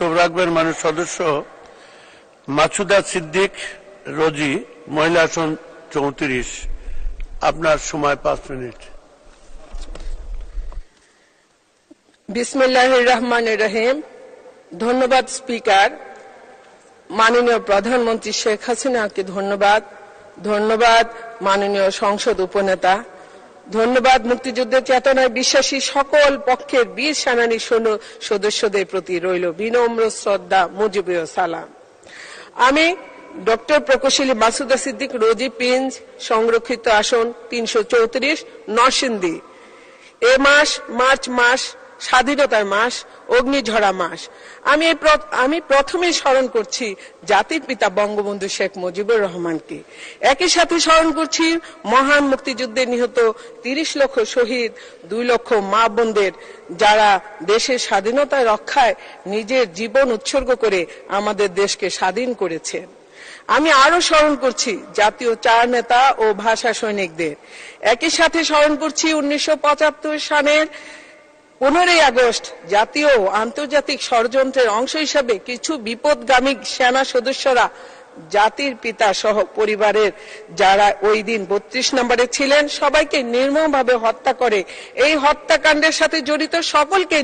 বক্তব্য রাখবেন মাননীয় সদস্য মাসুদা সিদ্দিক রোজি, মহিলা আসন 34। আপনার সময় 5 মিনিট। বিসমিল্লাহির রহমানির রহিম। ধন্যবাদ স্পিকার। মাননীয় প্রধানমন্ত্রী শেখ হাসিনাকে ধন্যবাদ। ধন্যবাদ মাননীয় সংসদ উপনেতা। ধন্যবাদ মুক্তিযুদ্ধের চেতনায় বিশ্বাসী সকল পক্ষের বীর সেনানী সদস্যদের প্রতি রইল বিনম্র শ্রদ্ধা, মুজিবীয় সালাম। আমি ডক্টর প্রকৌশলী মাসুদা সিদ্দিক রোজি, পিঞ্জ সংরক্ষিত আসন 334, নরসিংদী। এ মাস মার্চ মাস, স্বাধীনতার মাস, অগ্নিঝরা মাস। আমি প্রথমে স্মরণ করছি জাতির পিতা বঙ্গবন্ধু শেখ মুজিবুর রহমানকে। একই সাথে স্মরণ করছি মহান মুক্তিযুদ্ধে নিহত 30 লক্ষ শহীদ, 2 লক্ষ মা বোনদের, যারা দেশের স্বাধীনতা রক্ষায় নিজের জীবন উৎসর্গ করে আমাদের দেশকে স্বাধীন করেছেন। আমি আরো স্মরণ করছি জাতীয় 4 নেতা ও ভাষা সৈনিকদের। একই সাথে স্মরণ করছি 1975 সালের 15ই আগস্ট জাতীয় ও আন্তর্জাতিক ষড়যন্ত্রের অংশ হিসাবে কিছু বিপদগামী সেনা সদস্যরা জাতির পিতা সহ পরিবারের যারা ওই দিন 32 নম্বরে ছিলেন সবাইকে নির্মমভাবে হত্যা করে। এই হত্যাকাণ্ডের সাথে জড়িত সকলকে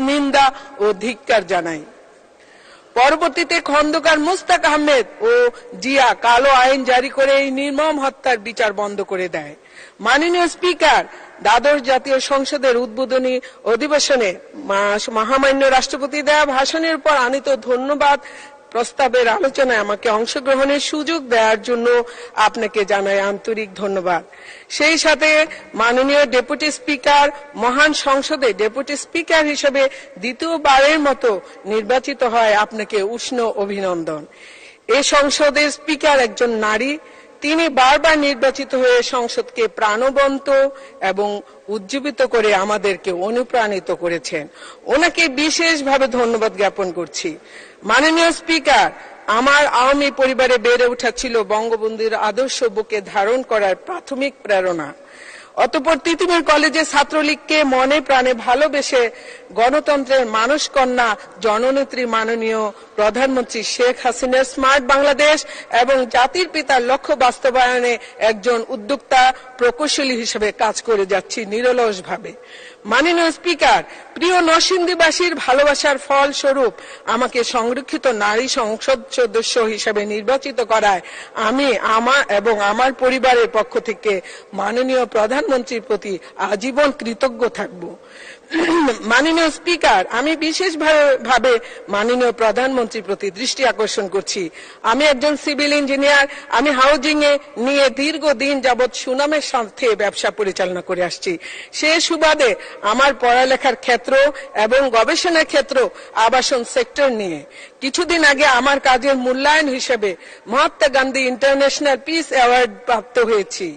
নিন্দা ও ধিক্কার জানাই। পরবর্তীতে খন্দকার মুস্তাক আহমেদ ও জিয়া কালো আইন জারি করে এই নির্মম হত্যার বিচার বন্ধ করে দেয়। মাননীয় স্পিকার, দ্বাদশ জাতীয় সংসদের উদ্বোধনী অধিবেশনে মহামান্য রাষ্ট্রপতি দেয়া ভাষণের পর আনিত ধন্যবাদ প্রস্তাবের আলোচনায় আমাকে অংশগ্রহণের সুযোগ দেওয়ার জন্য আপনাকে জানাই আন্তরিক ধন্যবাদ। সেই সাথে মাননীয় ডেপুটি স্পিকার, মহান সংসদে ডেপুটি স্পিকার হিসেবে দ্বিতীয়বারের মতো নির্বাচিত হয় আপনাকে উষ্ণ অভিনন্দন। এই সংসদের স্পিকার একজন নারী। তিনি বারবার নির্বাচিত হয়ে সংসদকে প্রাণবন্ত এবং উজ্জীবিত করে আমাদেরকে অনুপ্রাণিত করেছেন। ওনাকে বিশেষভাবে ধন্যবাদ জ্ঞাপন করছি। মাননীয় স্পিকার, আমার আওয়ামী পরিবারে বেড়ে ওঠা ছিল বঙ্গবন্ধুর আদর্শ বুকে ধারণ করার প্রাথমিক প্রেরণা। অতঃপর তিতুমির কলেজে ছাত্রলীগকে মনে প্রাণে ভালোবেসে গণতন্ত্রের মানস কন্যা জননেত্রী মাননীয় প্রধানমন্ত্রী শেখ হাসিনার স্মার্ট বাংলাদেশ এবং জাতির পিতার লক্ষ্য বাস্তবায়নে একজন উদ্যোক্তা প্রকৌশলী হিসেবে কাজ করে যাচ্ছি নিরলসভাবে। মাননীয় স্পিকার, প্রিয় নরসিংদীবাসীর ভালোবাসার ফলস্বরূপ আমাকে সংরক্ষিত নারী সংসদ সদস্য হিসেবে নির্বাচিত করায় আমি আমার পরিবারের পক্ষ থেকে মাননীয় প্রধানমন্ত্রীর প্রতি আজীবন কৃতজ্ঞ থাকব। মাননীয় স্পিকার, আমি বিশেষভাবে মাননীয় প্রধানমন্ত্রীর প্রতি দৃষ্টি আকর্ষণ করছি। আমি একজন সিভিল ইঞ্জিনিয়ার। আমি হাউজিং এ নিয়ে দীর্ঘদিন যাবৎ সুনামের সাথে ব্যবসা পরিচালনা করে আসছি। সে সুবাদে আমার পড়ালেখার ক্ষেত্র এবং গবেষণার ক্ষেত্র আবাসন সেক্টর নিয়ে। কিছুদিন আগে আমার কাজের মূল্যায়ন হিসেবে Mahatma Gandhi international piece award প্রাপ্ত হয়েছি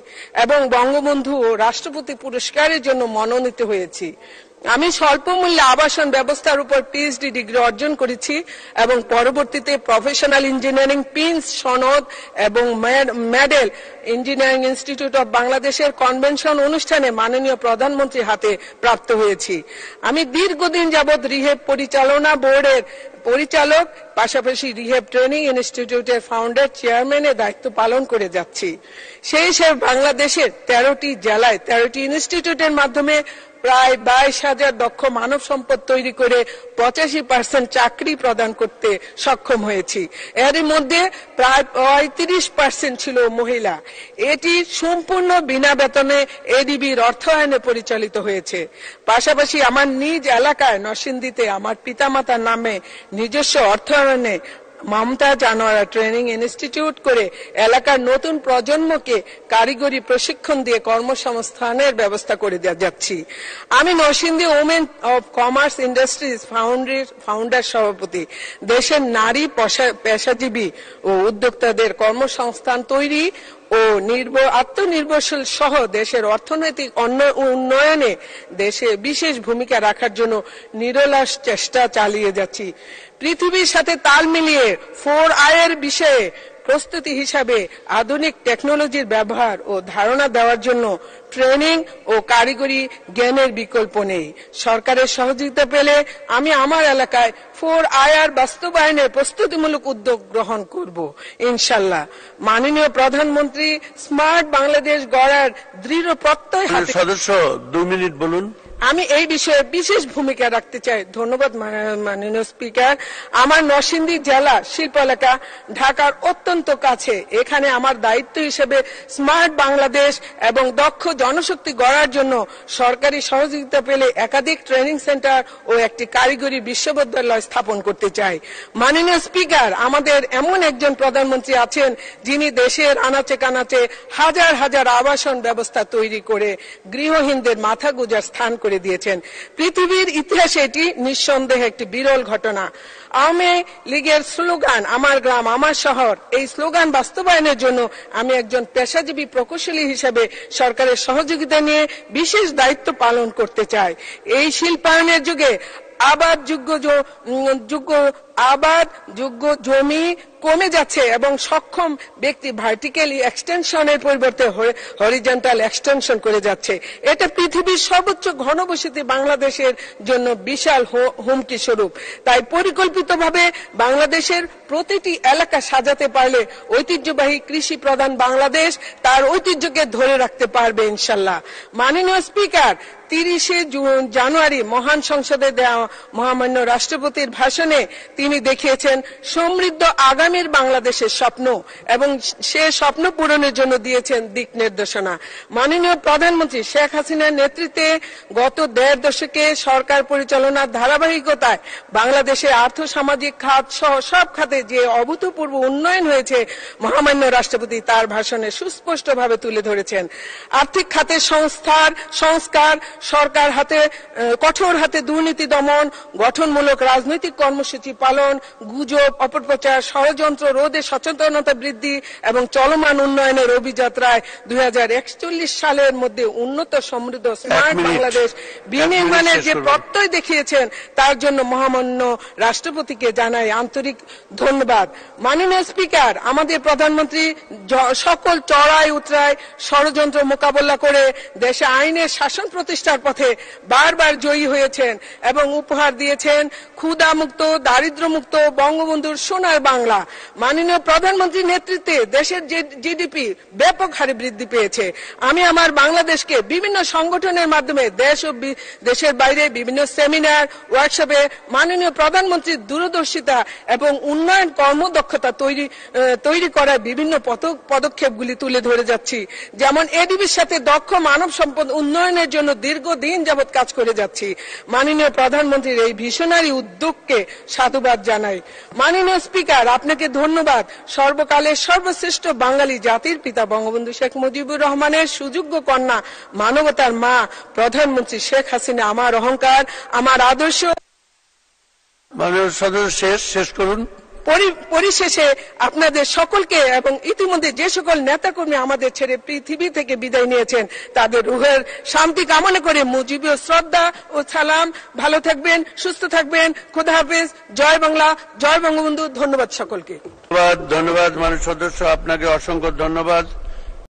এবং বঙ্গবন্ধু ও রাষ্ট্রপতি পুরস্কারের জন্য মনোনীত হয়েছি। আমি স্বল্প মূল্যে আবাসন ব্যবস্থার উপর পিএইচডি ডিগ্রি অর্জন করেছি এবং পরবর্তীতে প্রফেশনাল ইঞ্জিনিয়ারিং পিন্স সনদ এবং মেডেল ইঞ্জিনিয়ারিং ইনস্টিটিউট অব বাংলাদেশের কনভেনশন অনুষ্ঠানে মাননীয় প্রধানমন্ত্রীর হাতে প্রাপ্ত হয়েছি। আমি দীর্ঘদিন যাবৎ রিহেব পরিচালনা বোর্ডের পরিচালক, পাশাপাশি রিহেব ট্রেনিং ইনস্টিটিউটের ফাউন্ডার, চেয়ারম্যানের দায়িত্ব পালন করে যাচ্ছি। সেই হিসেবে বাংলাদেশের 13টি জেলায় 13টি ইনস্টিটিউটের মাধ্যমে প্রায় 22,000 দক্ষ মানব সম্পদ তৈরি করে 85% চাকরি প্রদান করতে সক্ষম হয়েছি। এর মধ্যে প্রায় 35% ছিল মহিলা। এটি সম্পূর্ণ বিনা বেতনে এডিবির অর্থায়নে পরিচালিত হয়েছে। পাশাপাশি আমার নিজ এলাকায় নরসিংদীতে আমার পিতামাতার নামে নিজস্ব অর্থায়নে মমতা জানোয়ারা ট্রেনিং ইনস্টিটিউট করে এলাকার নতুন প্রজন্মকে কারিগরি প্রশিক্ষণ দিয়ে কর্মসংস্থানের ব্যবস্থা করে যাচ্ছি। আমি Narsingdi women of commerce industries founder সভাপতি। দেশের নারী পেশাজীবী ও উদ্যোক্তাদের কর্মসংস্থান তৈরি ও আত্মনির্ভরশীল সহ দেশের অর্থনৈতিক উন্নয়নে দেশে বিশেষ ভূমিকা রাখার জন্য নিরলস চেষ্টা চালিয়ে যাচ্ছি। পৃথিবীর সাথে তাল মিলিয়ে 4I এর বিষয়ে প্রস্তুতি হিসাবে আধুনিক টেকনোলজির ব্যবহার ও ধারণা দেওয়ার জন্য ট্রেনিং ও কারিগরি জ্ঞানের বিকল্প নেই। সরকারের সহযোগিতা পেলে আমি আমার এলাকায় 4IR বাস্তবায়নের প্রস্তুতিমূলক উদ্যোগ গ্রহণ করব ইনশাল্লাহ। মাননীয় প্রধানমন্ত্রী স্মার্ট বাংলাদেশ গড়ার দৃঢ় প্রত্যয় হাতে। সদস্য 2 মিনিট বলুন। আমি এই বিষয়ে বিশেষ ভূমিকা রাখতে চাই। ধন্যবাদ মাননীয় স্পিকার। আমার নরসিংদী জেলা শিল্প এলাকা ঢাকার অত্যন্ত কাছে। এখানে আমার দায়িত্ব হিসেবে স্মার্ট বাংলাদেশ এবং দক্ষ জনশক্তি গড়ার জন্য সরকারি সহযোগিতা পেলে একাধিক ট্রেনিং সেন্টার ও একটি কারিগরি বিশ্ববিদ্যালয় স্থাপন করতে চাই। মাননীয় স্পিকার, আমাদের এমন একজন প্রধানমন্ত্রী আছেন যিনি দেশের আনাচে কানাচে হাজার হাজার আবাসন ব্যবস্থা তৈরি করে গৃহহীনদের মাথা গোঁজার স্থান করে দিয়েছেন। পৃথিবীর ইতিহাসে এটি নিঃসন্দেহে একটি বিরল ঘটনা। আওয়ামী লীগের স্লোগান আমার গ্রাম আমার শহর, এই স্লোগান বাস্তবায়নের জন্য আমি একজন পেশাজীবী প্রকৌশলী হিসেবে সরকারের সহযোগিতা নিয়ে বিশেষ দায়িত্ব পালন করতে চাই। এই শিল্পায়নের যুগে আবাদযোগ্য জমি কমে যাচ্ছে এবং সক্ষম ব্যক্তি ভার্টিক্যালি এক্সটেনশনের পরিবর্তে হরিজন্টাল এক্সটেনশন করে যাচ্ছে। এটা পৃথিবীর সর্বোচ্চ ঘনবসতি বাংলাদেশের জন্য বিশাল হুমকি স্বরূপ। তাই পরিকল্পিতভাবে বাংলাদেশের প্রতিটি এলাকা সাজাতে পারলে ঐতিহ্যবাহী কৃষি প্রধান বাংলাদেশ তার ঐতিহ্যকে ধরে রাখতে পারবে ইনশাল্লাহ। মাননীয় স্পিকার, 30শে জানুয়ারি মহান সংসদে দেওয়া মহামান্য রাষ্ট্রপতির ভাষণে তিনি দেখিয়েছেন সমৃদ্ধ আগামীর বাংলাদেশের স্বপ্ন এবং সে স্বপ্ন পূরণের জন্য দিয়েছেন দিক নির্দেশনা। মাননীয় প্রধানমন্ত্রী শেখ হাসিনার নেতৃত্বে গত 1.5 দশকে সরকার পরিচালনার ধারাবাহিকতায় বাংলাদেশের আর্থ সামাজিক খাত সহ সব খাতে যে অভূতপূর্ব উন্নয়ন হয়েছে মহামান্য রাষ্ট্রপতি তার ভাষণে সুস্পষ্টভাবে তুলে ধরেছেন। আর্থিক খাতের সংস্কার, সরকার কঠোর হাতে দুর্নীতি দমন, গঠনমূলক রাজনৈতিক কর্মসূচি পালন, গুজব অপপ্রচার ষড়যন্ত্র রোধে সচেতনতা বৃদ্ধি এবং চলমান উন্নয়নের অভিযাত্রায় 2041 সালের মধ্যে উন্নত সমৃদ্ধ স্মার্ট বাংলাদেশ বিনির্মাণের যে প্রত্যয় দেখিয়েছেন তার জন্য মহামান্য রাষ্ট্রপতিকে জানাই আন্তরিক ধন্যবাদ। মাননীয় স্পিকার, আমাদের প্রধানমন্ত্রী সকল চড়াই উতরাই ষড়যন্ত্র মোকাবেলা করে দেশে আইনের শাসন প্রতিষ্ঠার পথে বারবার জয়ী হয়েছেন এবং উপহার দিয়েছেন ক্ষুধামুক্ত দারিদ্র্যমুক্ত বঙ্গবন্ধুর সোনার বাংলা। মাননীয় প্রধানমন্ত্রীর নেতৃত্বে দেশের জিডিপি ব্যাপক হারে বৃদ্ধি পেয়েছে। আমি আমার বাংলাদেশকে বিভিন্ন সংগঠনের মাধ্যমে দেশ ও দেশের বাইরে বিভিন্ন সেমিনার ওয়ার্কশপে মাননীয় প্রধানমন্ত্রীর দূরদর্শিতা এবং উন্নয়ন কর্মদক্ষতা তৈরি করার বিভিন্ন পদক্ষেপগুলি তুলে ধরে যাচ্ছি। যেমন এডিবির সাথে দক্ষ মানব সম্পদ উন্নয়নের জন্য দীর্ঘদিন যাবৎ কাজ করে যাচ্ছি। মাননীয় প্রধানমন্ত্রীর এই ভিশনারি উদ্যোগকে সাধুবাদ জানাই। মাননীয় স্পিকার, আপনাকে ধন্যবাদ। সর্বকালের সর্বশ্রেষ্ঠ বাঙালি জাতির পিতা বঙ্গবন্ধু শেখ মুজিবুর রহমানের সুযোগ্য কন্যা মানবতার মা প্রধানমন্ত্রী শেখ হাসিনা আমার অহংকার, আমার আদর্শ। মাননীয় সদস্য শেষ করুন। পরিশেষে আপনাদের সকলকে এবং ইতিমধ্যে যে সকল নেতাকর্মী আমাদের ছেড়ে পৃথিবী থেকে বিদায় নিয়েছেন তাদের রুহের শান্তি কামনা করে মুজিবীয় শ্রদ্ধা ও সালাম। ভালো থাকবেন, সুস্থ থাকবেন। খোদা হাফেজ। জয় বাংলা, জয় বঙ্গবন্ধু। ধন্যবাদ সকলকে। ধন্যবাদ মাননীয় সদস্য, আপনাকে অসংখ্য ধন্যবাদ।